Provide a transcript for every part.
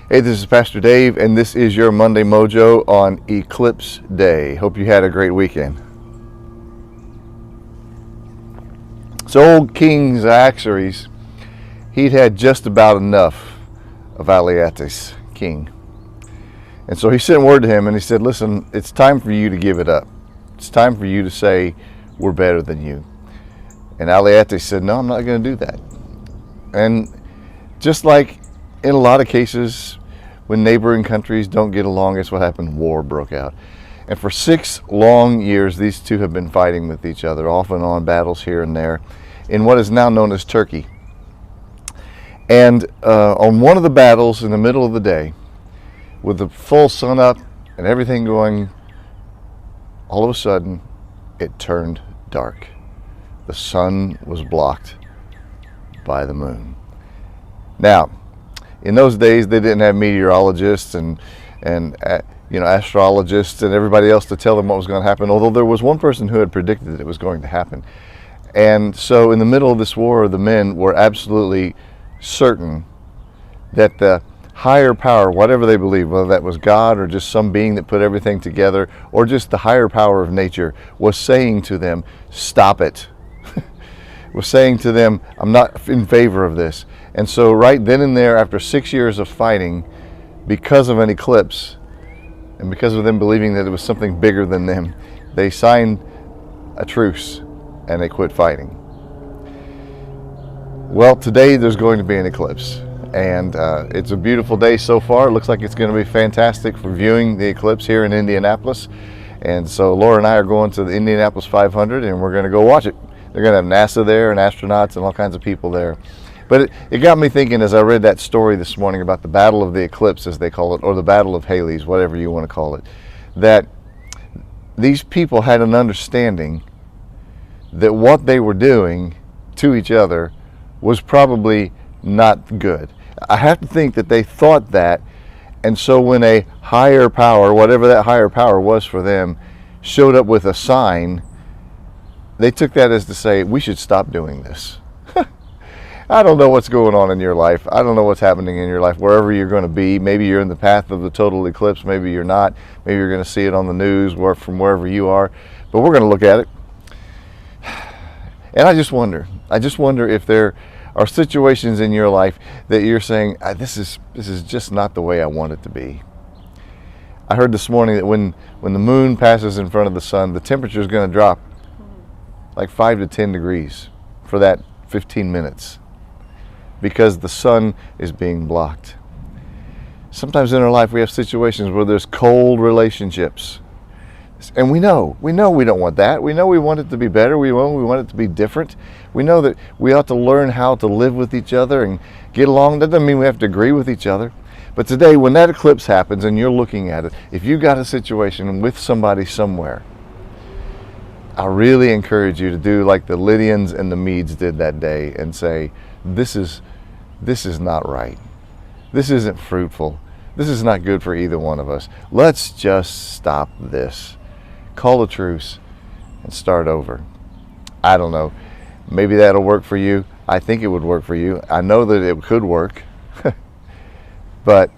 Hey, this is Pastor Dave, and this is your Monday Mojo on Eclipse Day. Hope you had a great weekend. So old King Xerxes, he'd had just about enough of Alyattes, king. And so he sent word to him and he said, listen, it's time for you to give it up. It's time for you to say, we're better than you. And Alyattes said, no, I'm not going to do that. And just like in a lot of cases, when neighboring countries don't get along, that's what happened. War broke out. And for 6 long years, these two have been fighting with each other, off and on battles here and there, in what is now known as Turkey. And on one of the battles in the middle of the day, with the full sun up and everything going, all of a sudden, it turned dark. The sun was blocked by the moon. Now, in those days, they didn't have meteorologists and astrologists and everybody else to tell them what was going to happen, although there was one person who had predicted that it was going to happen. And so in the middle of this war, the men were absolutely certain that the higher power, whatever they believed, whether that was God or just some being that put everything together, or just the higher power of nature, was saying to them, stop it. Was saying to them, I'm not in favor of this. And so right then and there, after 6 years of fighting, because of an eclipse, and because of them believing that it was something bigger than them, they signed a truce and they quit fighting. Well, today there's going to be an eclipse, and it's a beautiful day so far. It looks like it's going to be fantastic for viewing the eclipse here in Indianapolis. And so Laura and I are going to the Indianapolis 500, and we're going to go watch it. They're going to have NASA there and astronauts and all kinds of people there. But it got me thinking as I read that story this morning about the Battle of the Eclipse, as they call it, or the Battle of Halley's, whatever you want to call it, that these people had an understanding that what they were doing to each other was probably not good. I have to think that they thought that, and so when a higher power, whatever that higher power was for them, showed up with a sign, they took that as to say, we should stop doing this. I don't know what's going on in your life. I don't know what's happening in your life, wherever you're going to be. Maybe you're in the path of the total eclipse. Maybe you're not. Maybe you're going to see it on the news from wherever you are. But we're going to look at it. And I just wonder if there are situations in your life that you're saying, this is just not the way I want it to be. I heard this morning that when the moon passes in front of the sun, the temperature is going to drop like 5 to 10 degrees for that 15 minutes because the sun is being blocked. Sometimes in our life we have situations where there's cold relationships. And we know we don't want that. We know we want it to be better. We want it to be different. We know that we ought to learn how to live with each other and get along. That doesn't mean we have to agree with each other. But today, when that eclipse happens and you're looking at it, if you got a situation with somebody somewhere, I really encourage you to do like the Lydians and the Medes did that day and say, this is not right. This isn't fruitful. This is not good for either one of us. Let's just stop this. Call a truce and start over. I don't know. Maybe that'll work for you. I think it would work for you. I know that it could work. But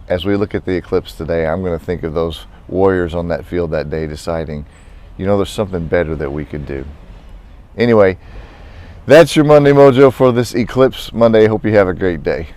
as we look at the eclipse today, I'm going to think of those warriors on that field that day deciding, there's something better that we could do. Anyway, that's your Monday Mojo for this Eclipse Monday. Hope you have a great day.